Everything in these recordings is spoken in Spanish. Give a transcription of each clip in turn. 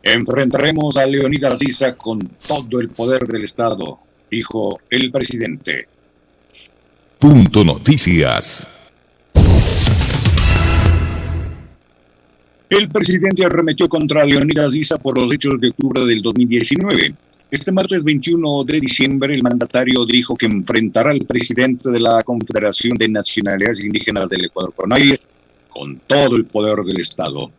Enfrentaremos a Leonidas Issa con todo el poder del Estado, dijo el presidente. Punto Noticias. El presidente arremetió contra Leonidas Issa por los hechos de octubre del 2019. Este martes 21 de diciembre, el mandatario dijo que enfrentará al presidente de la Confederación de Nacionalidades Indígenas del Ecuador, CONAIE, con todo el poder del Estado.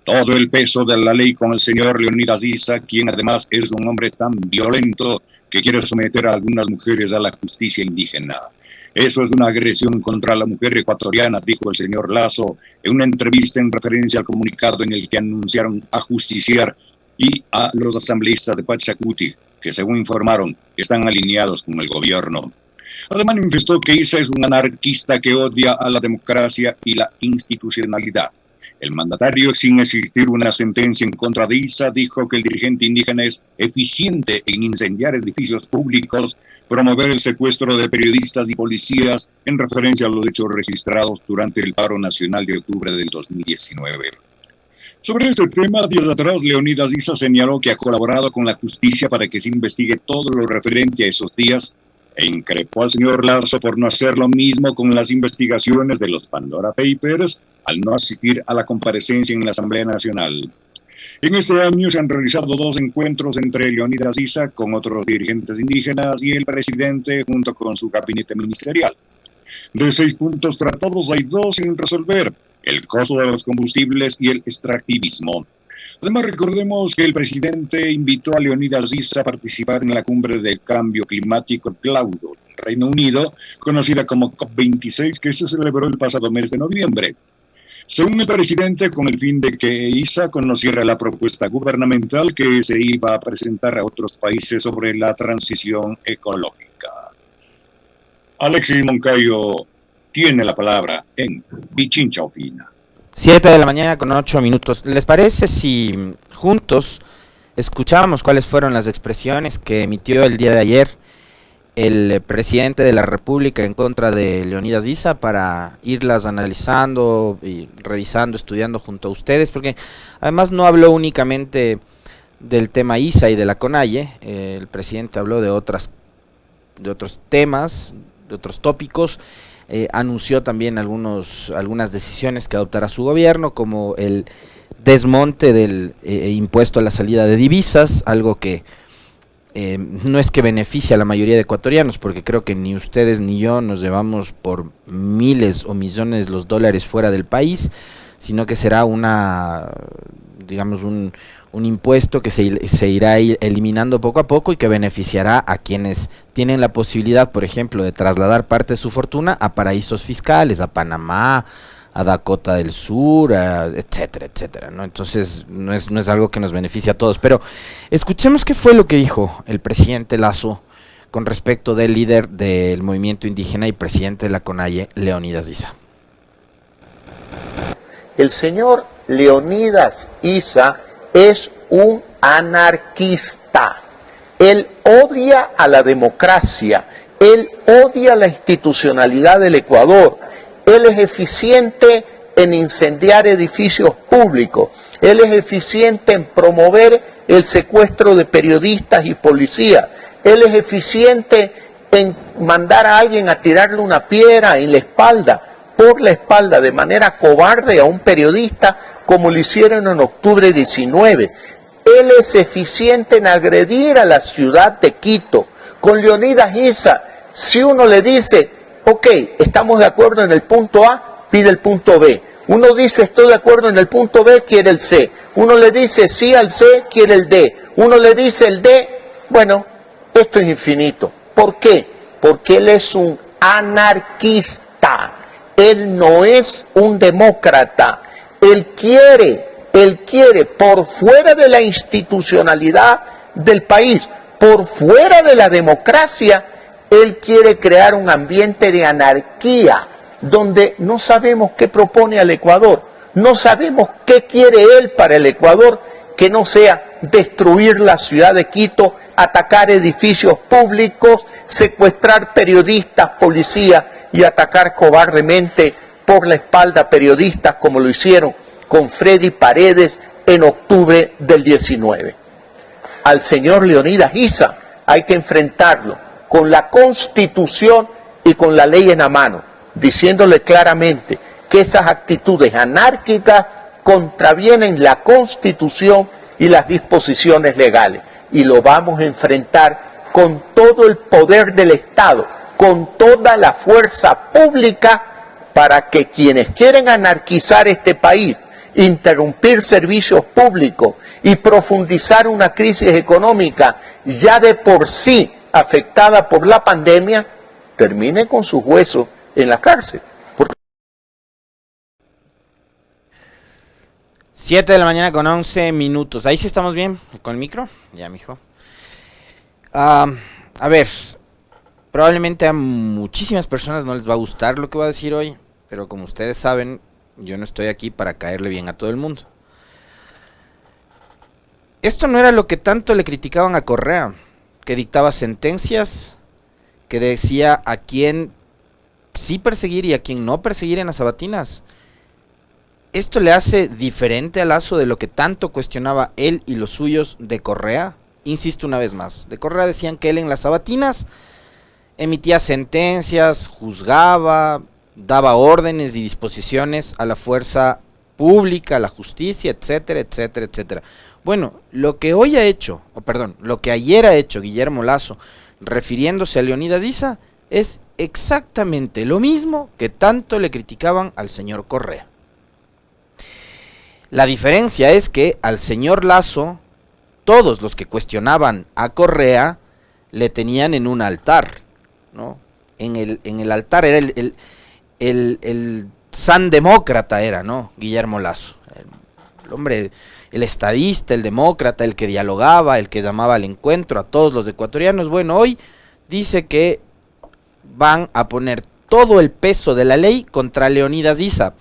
Todo el peso de la ley con el señor Leonidas Issa, quien además es un hombre tan violento que quiere someter a algunas mujeres a la justicia indígena. Eso es una agresión contra la mujer ecuatoriana, dijo el señor Lasso en una entrevista en referencia al comunicado en el que anunciaron ajusticiar y a los asambleístas de Pachacuti, que según informaron, están alineados con el gobierno. Además manifestó que Issa es un anarquista que odia a la democracia y la institucionalidad. El mandatario, sin existir una sentencia en contra de Issa, dijo que el dirigente indígena es eficiente en incendiar edificios públicos, promover el secuestro de periodistas y policías en referencia a los hechos registrados durante el paro nacional de octubre del 2019. Sobre este tema, días atrás, Leonidas Issa señaló que ha colaborado con la justicia para que se investigue todo lo referente a esos días e increpó al señor Lasso por no hacer lo mismo con las investigaciones de los Pandora Papers al no asistir a la comparecencia en la Asamblea Nacional. En este año se han realizado 2 encuentros entre Leonidas Issa con otros dirigentes indígenas y el presidente junto con su gabinete ministerial. De 6 puntos tratados hay 2 sin resolver: el costo de los combustibles y el extractivismo. Además, recordemos que el presidente invitó a Leonidas Issa a participar en la cumbre del cambio climático Glasgow, Reino Unido, conocida como COP26, que se celebró el pasado mes de noviembre. Según el presidente, con el fin de que Issa conociera la propuesta gubernamental que se iba a presentar a otros países sobre la transición ecológica. Alexis Moncayo tiene la palabra en Pichincha Opina. 7 de la mañana con 8 minutos. ¿Les parece si juntos escuchamos cuáles fueron las expresiones que emitió el día de ayer el presidente de la República en contra de Leonidas Issa, para irlas analizando y revisando, estudiando junto a ustedes? Porque además no habló únicamente del tema Issa y de la CONAIE, el presidente habló de otros temas, de otros tópicos. Anunció también algunas decisiones que adoptará su gobierno, como el desmonte del impuesto a la salida de divisas, algo que no es que beneficie a la mayoría de ecuatorianos, porque creo que ni ustedes ni yo nos llevamos por miles o millones los dólares fuera del país, sino que será un impuesto que se irá eliminando poco a poco y que beneficiará a quienes tienen la posibilidad, por ejemplo, de trasladar parte de su fortuna a paraísos fiscales, a Panamá, a Dakota del Sur, etcétera, etcétera, ¿no? Entonces no es algo que nos beneficie a todos. Pero escuchemos qué fue lo que dijo el presidente Lasso con respecto del líder del movimiento indígena y presidente de la CONAIE, Leonidas Issa. El señor Leonidas Issa es un anarquista. Él odia a la democracia, él odia la institucionalidad del Ecuador, él es eficiente en incendiar edificios públicos, él es eficiente en promover el secuestro de periodistas y policías, él es eficiente en mandar a alguien a tirarle una piedra en la espalda, por la espalda, de manera cobarde a un periodista, como lo hicieron en octubre 19. Él es eficiente en agredir a la ciudad de Quito. Con Leonidas Issa, si uno le dice, ok, estamos de acuerdo en el punto A, pide el punto B. Uno dice, estoy de acuerdo en el punto B, quiere el C. Uno le dice sí al C, quiere el D. Uno le dice el D, bueno, esto es infinito. ¿Por qué? Porque él es un anarquista. Él no es un demócrata. Él quiere por fuera de la institucionalidad del país, por fuera de la democracia, él quiere crear un ambiente de anarquía, donde no sabemos qué propone al Ecuador, no sabemos qué quiere él para el Ecuador, que no sea destruir la ciudad de Quito, atacar edificios públicos, secuestrar periodistas, policías y atacar cobardemente por la espalda periodistas, como lo hicieron con Freddy Paredes en octubre del 19. Al señor Leonidas Issa hay que enfrentarlo con la Constitución y con la ley en la mano, diciéndole claramente que esas actitudes anárquicas contravienen la Constitución y las disposiciones legales. Y lo vamos a enfrentar con todo el poder del Estado, con toda la fuerza pública, para que quienes quieren anarquizar este país, interrumpir servicios públicos y profundizar una crisis económica ya de por sí afectada por la pandemia, termine con sus huesos en la cárcel. 7 de la mañana con 11 minutos. Ahí sí estamos bien con el micro. Ya, mijo. A ver, probablemente a muchísimas personas no les va a gustar lo que voy a decir hoy, pero como ustedes saben, yo no estoy aquí para caerle bien a todo el mundo. Esto no era lo que tanto le criticaban a Correa, que dictaba sentencias, que decía a quién sí perseguir y a quién no perseguir en las sabatinas. ¿Esto le hace diferente a Lasso de lo que tanto cuestionaba él y los suyos de Correa? Insisto una vez más, de Correa decían que él en las sabatinas emitía sentencias, juzgaba, daba órdenes y disposiciones a la fuerza pública, a la justicia, etcétera, etcétera, etcétera. Bueno, lo que hoy ha hecho, lo que ayer ha hecho Guillermo Lasso, refiriéndose a Leonidas Issa, es exactamente lo mismo que tanto le criticaban al señor Correa. La diferencia es que al señor Lasso, todos los que cuestionaban a Correa, le tenían en un altar, ¿no? En el altar era el san demócrata era, ¿no? Guillermo Lasso, el hombre, el estadista, el demócrata, el que dialogaba, el que llamaba al encuentro a todos los ecuatorianos. Bueno, hoy dice que van a poner todo el peso de la ley contra Leonidas Issa.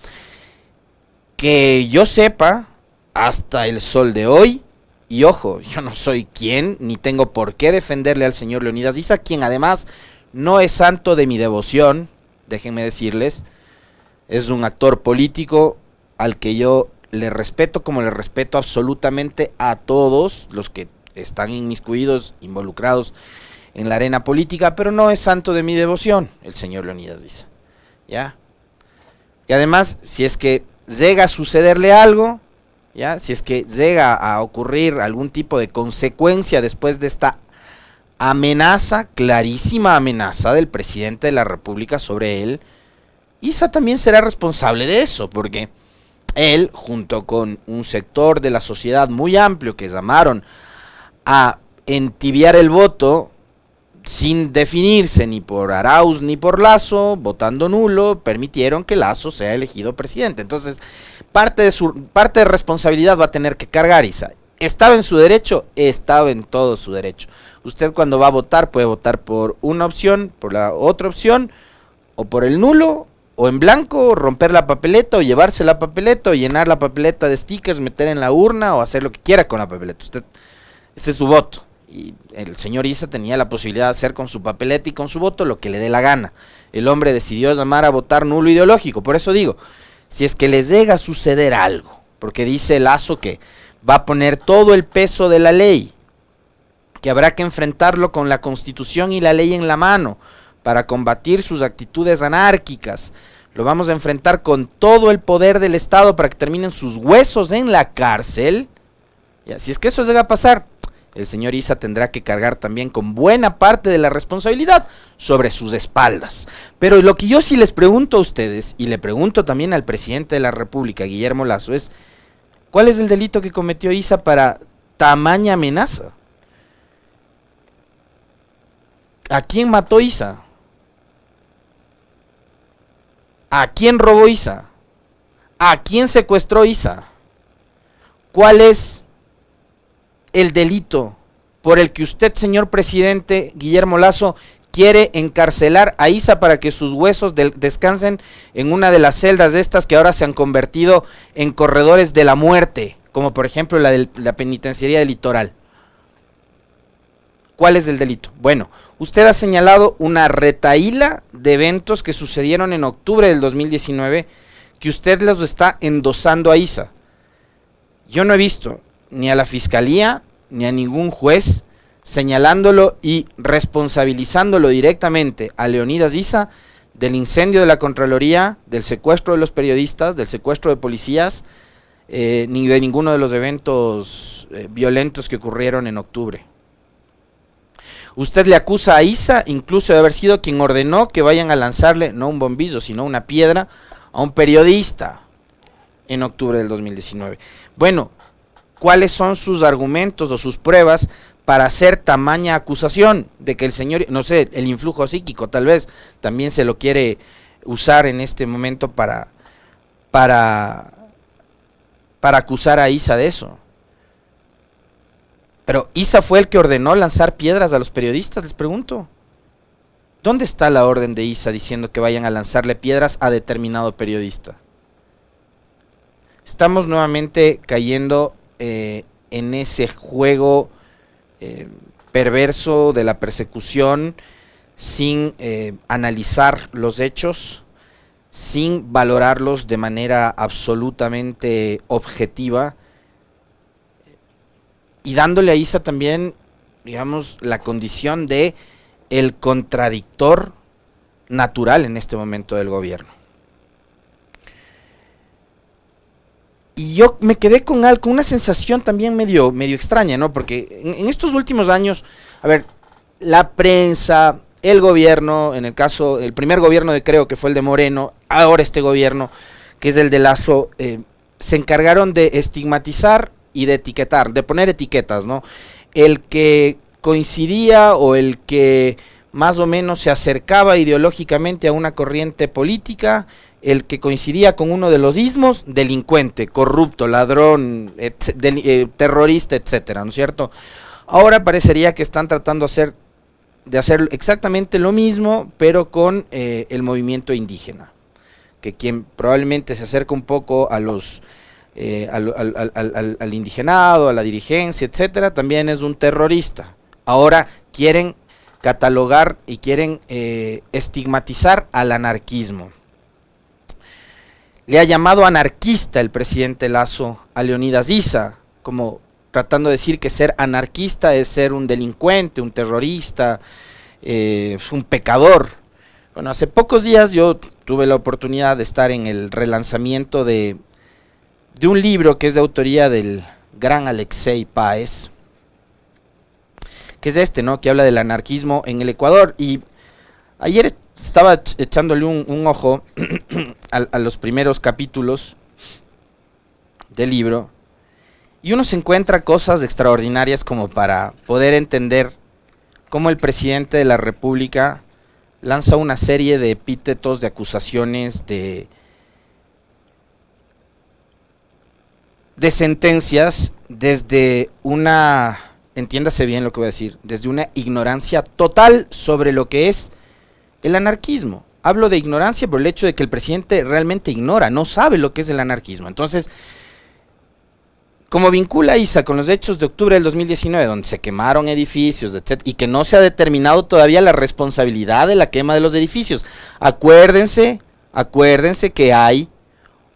Que yo sepa, hasta el sol de hoy, y ojo, yo no soy quien, ni tengo por qué defenderle al señor Leonidas Issa, quien además no es santo de mi devoción, déjenme decirles, es un actor político al que yo le respeto como le respeto absolutamente a todos los que están inmiscuidos, involucrados en la arena política, pero no es santo de mi devoción, el señor Leonidas Issa, ¿ya? Y además, si es que llega a sucederle algo, ¿ya? Si es que llega a ocurrir algún tipo de consecuencia después de esta amenaza, clarísima amenaza del presidente de la República sobre él, Issa también será responsable de eso, porque él, junto con un sector de la sociedad muy amplio que llamaron a entibiar el voto, sin definirse ni por Arauz ni por Lasso, votando nulo, permitieron que Lasso sea elegido presidente. Entonces, parte de responsabilidad va a tener que cargar Issa. ¿Estaba en su derecho? Estaba en todo su derecho. Usted cuando va a votar puede votar por una opción, por la otra opción, o por el nulo, o en blanco, o romper la papeleta, o llevarse la papeleta, o llenar la papeleta de stickers, meter en la urna, o hacer lo que quiera con la papeleta. Ese es su voto. Y el señor Issa tenía la posibilidad de hacer con su papeleta y con su voto lo que le dé la gana. El hombre decidió llamar a votar nulo ideológico. Por eso digo, si es que les llega a suceder algo, porque dice Lasso que va a poner todo el peso de la ley, que habrá que enfrentarlo con la Constitución y la ley en la mano para combatir sus actitudes anárquicas. Lo vamos a enfrentar con todo el poder del Estado para que terminen sus huesos en la cárcel. Ya, si es que eso llega a pasar, el señor Issa tendrá que cargar también con buena parte de la responsabilidad sobre sus espaldas. Pero lo que yo sí les pregunto a ustedes, y le pregunto también al presidente de la República, Guillermo Lasso, es ¿cuál es el delito que cometió Issa para tamaña amenaza? ¿A quién mató Issa? ¿A quién robó Issa? ¿A quién secuestró Issa? ¿Cuál es el delito por el que usted, señor presidente Guillermo Lasso, quiere encarcelar a Issa para que sus huesos descansen en una de las celdas de estas que ahora se han convertido en corredores de la muerte, como por ejemplo la de la penitenciaría del Litoral? ¿Cuál es el delito? Bueno, usted ha señalado una retahíla de eventos que sucedieron en octubre del 2019 que usted los está endosando a Issa. Yo no he visto ni a la fiscalía ni a ningún juez señalándolo y responsabilizándolo directamente a Leonidas Issa del incendio de la Contraloría, del secuestro de los periodistas, del secuestro de policías, ni de ninguno de los eventos violentos que ocurrieron en octubre. Usted le acusa a Issa incluso de haber sido quien ordenó que vayan a lanzarle, no un bombillo, sino una piedra a un periodista en octubre del 2019. Bueno, ¿cuáles son sus argumentos o sus pruebas para hacer tamaña acusación de que el señor, no sé, el influjo psíquico tal vez también se lo quiere usar en este momento para acusar a Issa de eso? Pero Issa fue el que ordenó lanzar piedras a los periodistas, les pregunto. ¿Dónde está la orden de Issa diciendo que vayan a lanzarle piedras a determinado periodista? Estamos nuevamente cayendo en ese juego perverso de la persecución sin analizar los hechos, sin valorarlos de manera absolutamente objetiva, y dándole a Issa también, digamos, la condición de el contradictor natural en este momento del gobierno. Y yo me quedé con una sensación también medio extraña, ¿no? Porque en estos últimos años, a ver, la prensa, el gobierno, en el caso, el primer gobierno creo que fue el de Moreno, ahora este gobierno, que es el de Lasso, se encargaron de estigmatizar y de etiquetar, de poner etiquetas, ¿no? El que coincidía o el que más o menos se acercaba ideológicamente a una corriente política, el que coincidía con uno de los ismos, delincuente, corrupto, ladrón, terrorista, etcétera, ¿no es cierto? Ahora parecería que están tratando de hacer exactamente lo mismo, pero con el movimiento indígena, que quien probablemente se acerca un poco a los al indigenado, a la dirigencia, etcétera, también es un terrorista. Ahora quieren catalogar y quieren estigmatizar al anarquismo. Le ha llamado anarquista el presidente Lasso a Leonidas Issa, como tratando de decir que ser anarquista es ser un delincuente, un terrorista, un pecador. Bueno, hace pocos días yo tuve la oportunidad de estar en el relanzamiento de un libro que es de autoría del gran Alexei Páez, que es ¿no? Que habla del anarquismo en el Ecuador. Y ayer estaba echándole un ojo a los primeros capítulos del libro, y uno se encuentra cosas extraordinarias como para poder entender cómo el presidente de la República lanza una serie de epítetos, de acusaciones, de sentencias desde una, entiéndase bien lo que voy a decir, desde una ignorancia total sobre lo que es el anarquismo. Hablo de ignorancia por el hecho de que el presidente realmente ignora, no sabe lo que es el anarquismo. Entonces, como vincula a Issa con los hechos de octubre del 2019, donde se quemaron edificios, etc., y que no se ha determinado todavía la responsabilidad de la quema de los edificios. Acuérdense que hay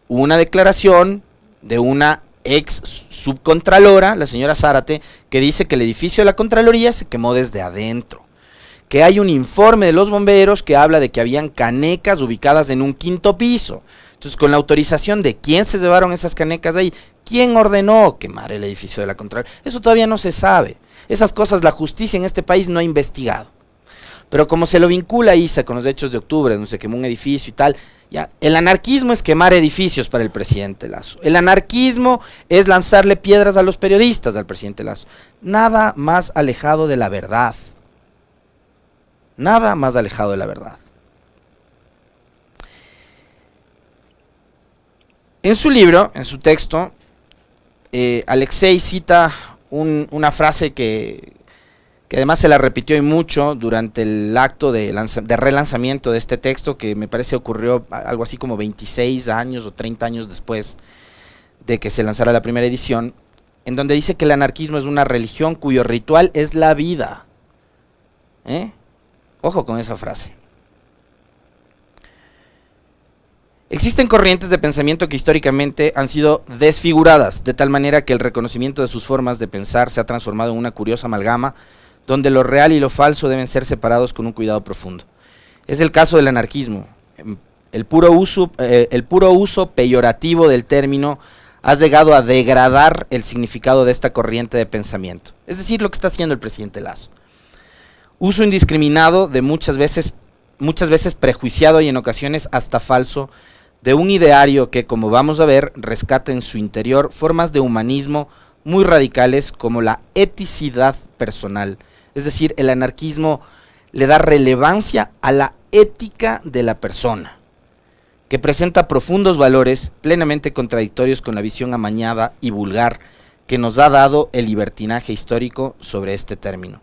una declaración de una ex subcontralora, la señora Zárate, que dice que el edificio de la Contraloría se quemó desde adentro. Que hay un informe de los bomberos que habla de que habían canecas ubicadas en un 5º piso. Entonces, con la autorización de quién se llevaron esas canecas de ahí, quién ordenó quemar el edificio de la Contraloría, eso todavía no se sabe. Esas cosas la justicia en este país no ha investigado. Pero como se lo vincula a Issa con los hechos de octubre, donde se quemó un edificio y tal, ya, el anarquismo es quemar edificios para el presidente Lasso. El anarquismo es lanzarle piedras a los periodistas al presidente Lasso. Nada más alejado de la verdad. Nada más alejado de la verdad. En su libro, en su texto, Alexei cita una frase que además se la repitió y mucho durante el acto de relanzamiento de este texto, que me parece ocurrió algo así como 26 años o 30 años después de que se lanzara la primera edición, en donde dice que el anarquismo es una religión cuyo ritual es la vida. Ojo con esa frase. Existen corrientes de pensamiento que históricamente han sido desfiguradas, de tal manera que el reconocimiento de sus formas de pensar se ha transformado en una curiosa amalgama, donde lo real y lo falso deben ser separados con un cuidado profundo. Es el caso del anarquismo. El puro uso peyorativo del término ha llegado a degradar el significado de esta corriente de pensamiento. Es decir, lo que está haciendo el presidente Lasso. Uso indiscriminado de muchas veces prejuiciado y en ocasiones hasta falso, de un ideario que, como vamos a ver, rescata en su interior formas de humanismo muy radicales como la eticidad personal. Es decir, el anarquismo le da relevancia a la ética de la persona, que presenta profundos valores plenamente contradictorios con la visión amañada y vulgar que nos ha dado el libertinaje histórico sobre este término.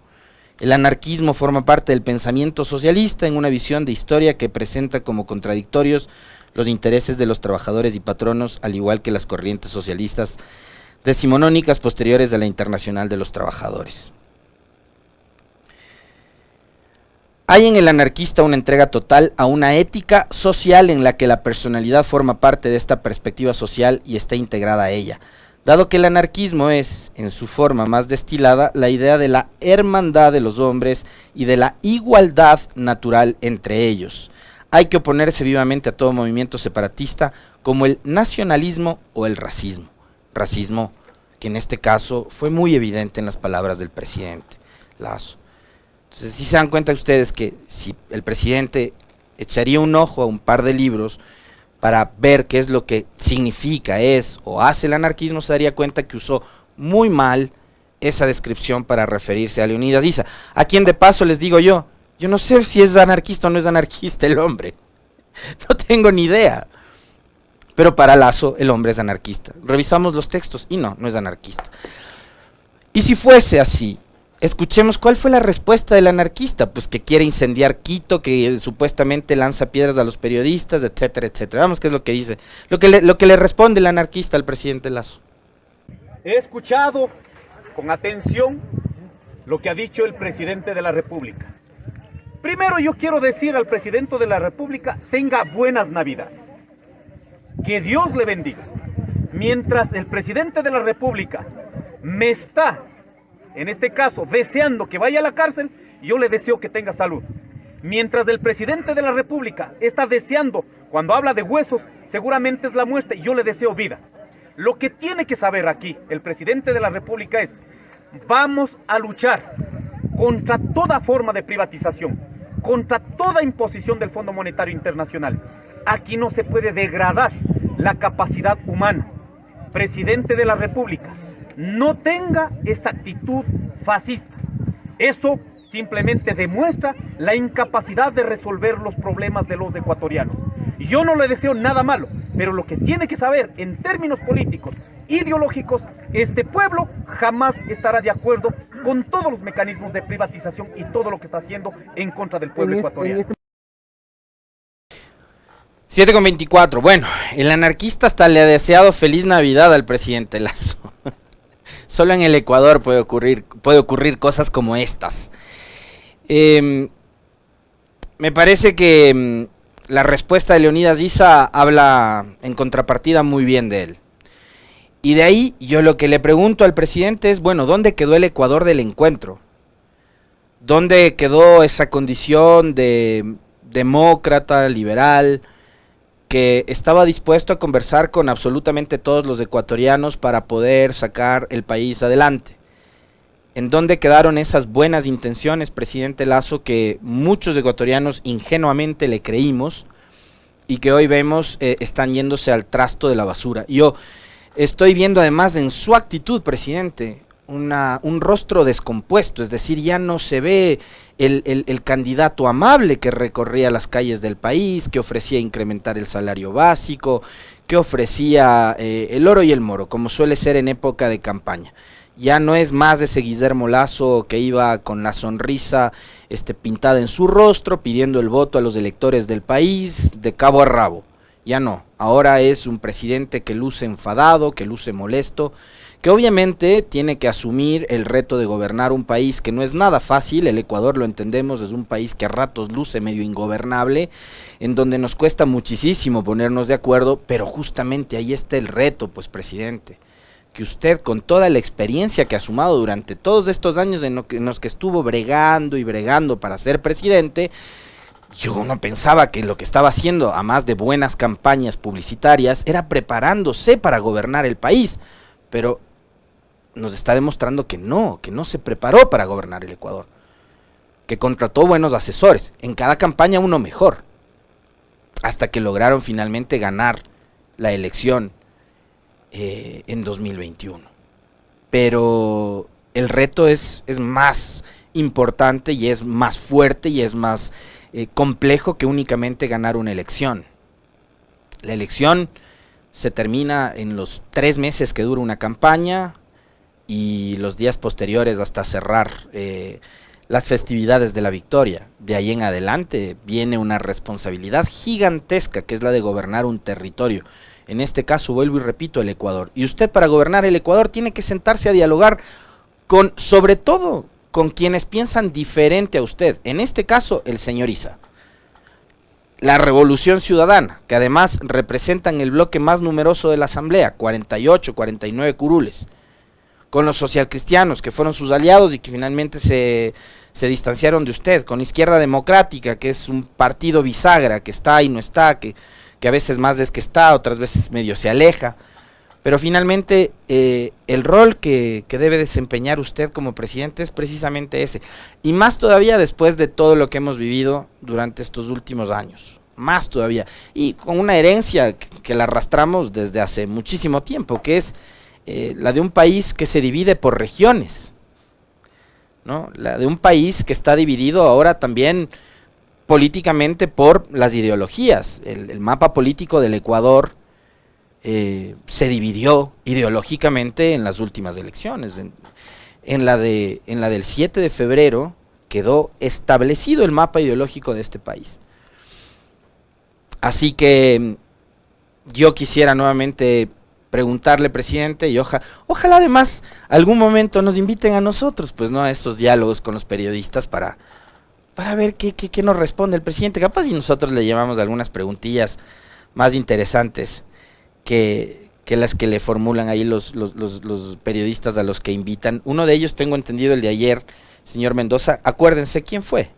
El anarquismo forma parte del pensamiento socialista en una visión de historia que presenta como contradictorios los intereses de los trabajadores y patronos, al igual que las corrientes socialistas decimonónicas posteriores a la Internacional de los Trabajadores. Hay en el anarquista una entrega total a una ética social en la que la personalidad forma parte de esta perspectiva social y está integrada a ella, dado que el anarquismo es, en su forma más destilada, la idea de la hermandad de los hombres y de la igualdad natural entre ellos. Hay que oponerse vivamente a todo movimiento separatista como el nacionalismo o el racismo. Racismo que en este caso fue muy evidente en las palabras del presidente Lasso. Entonces, si se dan cuenta ustedes que si el presidente echaría un ojo a un par de libros para ver qué es lo que significa, es o hace el anarquismo, se daría cuenta que usó muy mal esa descripción para referirse a Leonidas Issa, a quien de paso les digo yo no sé si es anarquista o no es anarquista el hombre, no tengo ni idea, pero para Lasso el hombre es anarquista. Revisamos los textos y no es anarquista. Y si fuese así, escuchemos cuál fue la respuesta del anarquista, pues que quiere incendiar Quito, que supuestamente lanza piedras a los periodistas, etcétera, etcétera. Vamos qué es lo que dice, lo que le responde el anarquista al presidente Lasso. He escuchado con atención lo que ha dicho el presidente de la República. Primero yo quiero decir al presidente de la República, tenga buenas Navidades. Que Dios le bendiga. Mientras el presidente de la República me está, en este caso, deseando que vaya a la cárcel, yo le deseo que tenga salud. Mientras el presidente de la República está deseando, cuando habla de huesos, seguramente es la muerte, yo le deseo vida. Lo que tiene que saber aquí el presidente de la República es, vamos a luchar contra toda forma de privatización, contra toda imposición del Fondo Monetario Internacional. Aquí no se puede degradar la capacidad humana. Presidente de la República, no tenga esa actitud fascista. Eso simplemente demuestra la incapacidad de resolver los problemas de los ecuatorianos. Yo no le deseo nada malo, pero lo que tiene que saber en términos políticos, ideológicos, este pueblo jamás estará de acuerdo con todos los mecanismos de privatización y todo lo que está haciendo en contra del pueblo ecuatoriano. 7:24. Bueno, el anarquista hasta le ha deseado feliz Navidad al presidente Lasso. Solo en el Ecuador puede ocurrir cosas como estas. Me parece que la respuesta de Leonidas Issa habla en contrapartida muy bien de él. Y de ahí yo lo que le pregunto al presidente es, bueno, ¿dónde quedó el Ecuador del encuentro? ¿Dónde quedó esa condición de demócrata, liberal, que estaba dispuesto a conversar con absolutamente todos los ecuatorianos para poder sacar el país adelante? ¿En dónde quedaron esas buenas intenciones, presidente Lasso, que muchos ecuatorianos ingenuamente le creímos y que hoy vemos están yéndose al trasto de la basura? Yo estoy viendo además en su actitud, presidente, un rostro descompuesto, es decir, ya no se ve el candidato amable que recorría las calles del país, que ofrecía incrementar el salario básico, que ofrecía el oro y el moro, como suele ser en época de campaña. Ya no es más ese Guillermo Lasso que iba con la sonrisa pintada en su rostro, pidiendo el voto a los electores del país de cabo a rabo. Ya no, ahora es un presidente que luce enfadado, que luce molesto, que obviamente tiene que asumir el reto de gobernar un país que no es nada fácil. El Ecuador, lo entendemos, es un país que a ratos luce medio ingobernable, en donde nos cuesta muchísimo ponernos de acuerdo, pero justamente ahí está el reto, pues, presidente, que usted, con toda la experiencia que ha sumado durante todos estos años en los que estuvo bregando y bregando para ser presidente, yo no pensaba que lo que estaba haciendo, a más de buenas campañas publicitarias, era preparándose para gobernar el país, pero nos está demostrando que no se preparó para gobernar el Ecuador, que contrató buenos asesores, en cada campaña uno mejor, hasta que lograron finalmente ganar la elección en 2021. Pero el reto es más importante y es más fuerte y es más complejo que únicamente ganar una elección. La elección se termina en los 3 meses que dura una campaña y los días posteriores hasta cerrar las festividades de la victoria. De ahí en adelante viene una responsabilidad gigantesca, que es la de gobernar un territorio. En este caso, vuelvo y repito, el Ecuador. Y usted, para gobernar el Ecuador, tiene que sentarse a dialogar con, sobre todo, con quienes piensan diferente a usted. En este caso, el señor Issa. La Revolución Ciudadana, que además representan el bloque más numeroso de la Asamblea, 48, 49 curules. Con los socialcristianos, que fueron sus aliados y que finalmente se distanciaron de usted. Con Izquierda Democrática, que es un partido bisagra, que está y no está, que a veces más es que está, otras veces medio se aleja. Pero finalmente el rol que debe desempeñar usted como presidente es precisamente ese. Y más todavía después de todo lo que hemos vivido durante estos últimos años. Más todavía. Y con una herencia que la arrastramos desde hace muchísimo tiempo, que es la de un país que se divide por regiones, ¿no? La de un país que está dividido ahora también políticamente por las ideologías. El mapa político del Ecuador se dividió ideológicamente en las últimas elecciones. En la del 7 de febrero quedó establecido el mapa ideológico de este país. Así que yo quisiera nuevamente preguntarle, presidente, y ojalá además algún momento nos inviten a nosotros, pues, no, a estos diálogos con los periodistas para ver qué nos responde el presidente. Capaz y nosotros le llevamos algunas preguntillas más interesantes que las que le formulan ahí los periodistas a los que invitan. Uno de ellos, tengo entendido, el de ayer, señor Mendoza, acuérdense quién fue.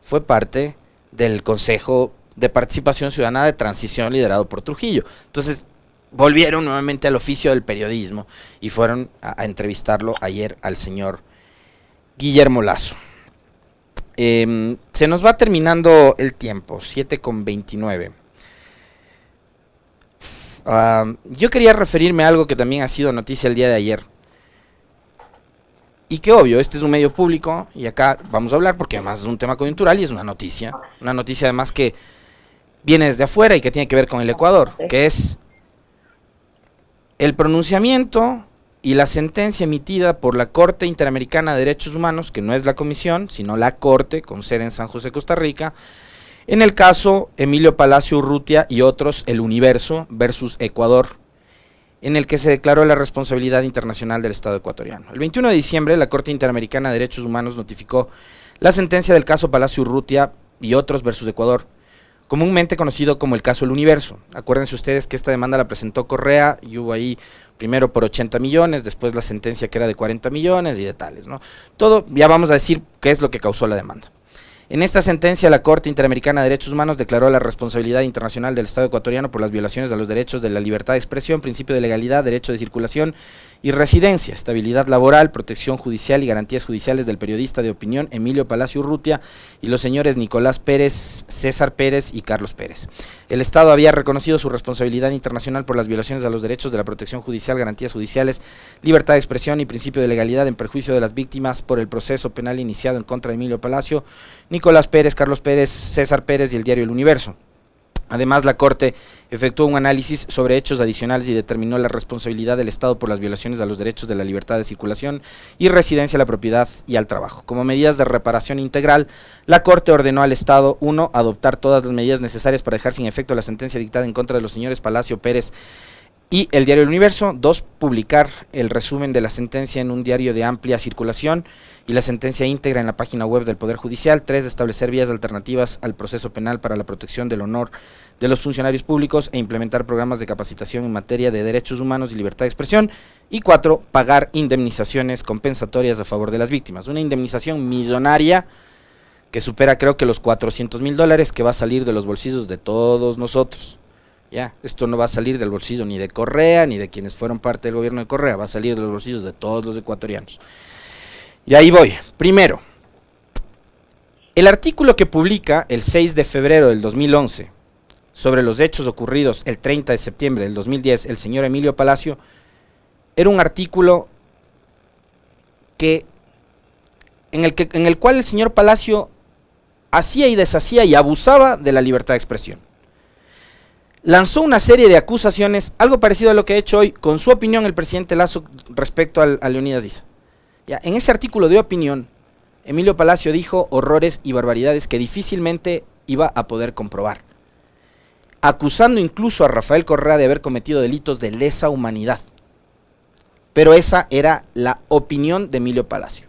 Fue parte del Consejo de Participación Ciudadana de Transición liderado por Trujillo. Entonces, volvieron nuevamente al oficio del periodismo y fueron a entrevistarlo ayer al señor Guillermo Lasso. Se nos va terminando el tiempo, 7:29. Yo quería referirme a algo que también ha sido noticia el día de ayer. Y que obvio, este es un medio público y acá vamos a hablar porque además es un tema coyuntural y es una noticia además que viene desde afuera y que tiene que ver con el Ecuador, que es el pronunciamiento y la sentencia emitida por la Corte Interamericana de Derechos Humanos, que no es la comisión, sino la Corte, con sede en San José, Costa Rica, en el caso Emilio Palacio Urrutia y otros, El Universo versus Ecuador, en el que se declaró la responsabilidad internacional del Estado ecuatoriano. El 21 de diciembre, la Corte Interamericana de Derechos Humanos notificó la sentencia del caso Palacio Urrutia y otros versus Ecuador, comúnmente conocido como el caso El Universo. Acuérdense ustedes que esta demanda la presentó Correa y hubo ahí primero por 80 millones, después la sentencia que era de 40 millones y de tales, ¿no? Todo, ya vamos a decir qué es lo que causó la demanda. En esta sentencia, la Corte Interamericana de Derechos Humanos declaró la responsabilidad internacional del Estado ecuatoriano por las violaciones a los derechos de la libertad de expresión, principio de legalidad, derecho de circulación y residencia, estabilidad laboral, protección judicial y garantías judiciales del periodista de opinión Emilio Palacio Urrutia y los señores Nicolás Pérez, César Pérez y Carlos Pérez. El Estado había reconocido su responsabilidad internacional por las violaciones a los derechos de la protección judicial, garantías judiciales, libertad de expresión y principio de legalidad en perjuicio de las víctimas por el proceso penal iniciado en contra de Emilio Palacio, Nicolás Pérez, Carlos Pérez, César Pérez y el diario El Universo. Además, la Corte efectuó un análisis sobre hechos adicionales y determinó la responsabilidad del Estado por las violaciones a los derechos de la libertad de circulación y residencia a la propiedad y al trabajo. Como medidas de reparación integral, la Corte ordenó al Estado, 1, adoptar todas las medidas necesarias para dejar sin efecto la sentencia dictada en contra de los señores Palacio, Pérez Y el diario El Universo, 2, publicar el resumen de la sentencia en un diario de amplia circulación y la sentencia íntegra en la página web del Poder Judicial. 3, establecer vías alternativas al proceso penal para la protección del honor de los funcionarios públicos e implementar programas de capacitación en materia de derechos humanos y libertad de expresión. Y 4, pagar indemnizaciones compensatorias a favor de las víctimas. Una indemnización millonaria que supera, creo que, los $400,000, que va a salir de los bolsillos de todos nosotros. Ya, esto no va a salir del bolsillo ni de Correa, ni de quienes fueron parte del gobierno de Correa, va a salir de los bolsillos de todos los ecuatorianos. Y ahí voy. Primero, el artículo que publica el 6 de febrero del 2011 sobre los hechos ocurridos el 30 de septiembre del 2010, el señor Emilio Palacio, era un artículo en el cual el señor Palacio hacía y deshacía y abusaba de la libertad de expresión. Lanzó una serie de acusaciones, algo parecido a lo que ha hecho hoy con su opinión el presidente Lasso respecto a Leonidas Issa. Ya, en ese artículo de opinión, Emilio Palacio dijo horrores y barbaridades que difícilmente iba a poder comprobar, acusando incluso a Rafael Correa de haber cometido delitos de lesa humanidad. Pero esa era la opinión de Emilio Palacio.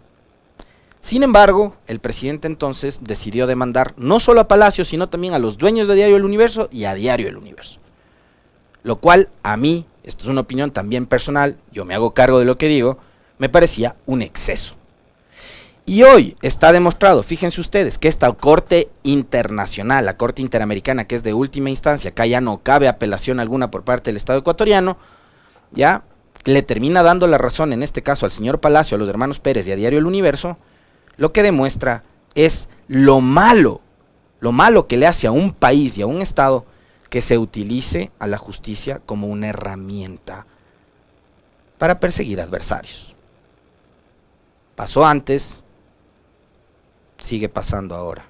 Sin embargo, el presidente entonces decidió demandar no solo a Palacio, sino también a los dueños de Diario El Universo y a Diario El Universo. Lo cual, a mí, esto es una opinión también personal, yo me hago cargo de lo que digo, me parecía un exceso. Y hoy está demostrado, fíjense ustedes, que esta Corte Internacional, la Corte Interamericana, que es de última instancia, acá ya no cabe apelación alguna por parte del Estado ecuatoriano, ya le termina dando la razón, en este caso al señor Palacio, a los hermanos Pérez y a Diario El Universo, lo que demuestra es lo malo que le hace a un país y a un Estado que se utilice a la justicia como una herramienta para perseguir adversarios. Pasó antes, sigue pasando ahora.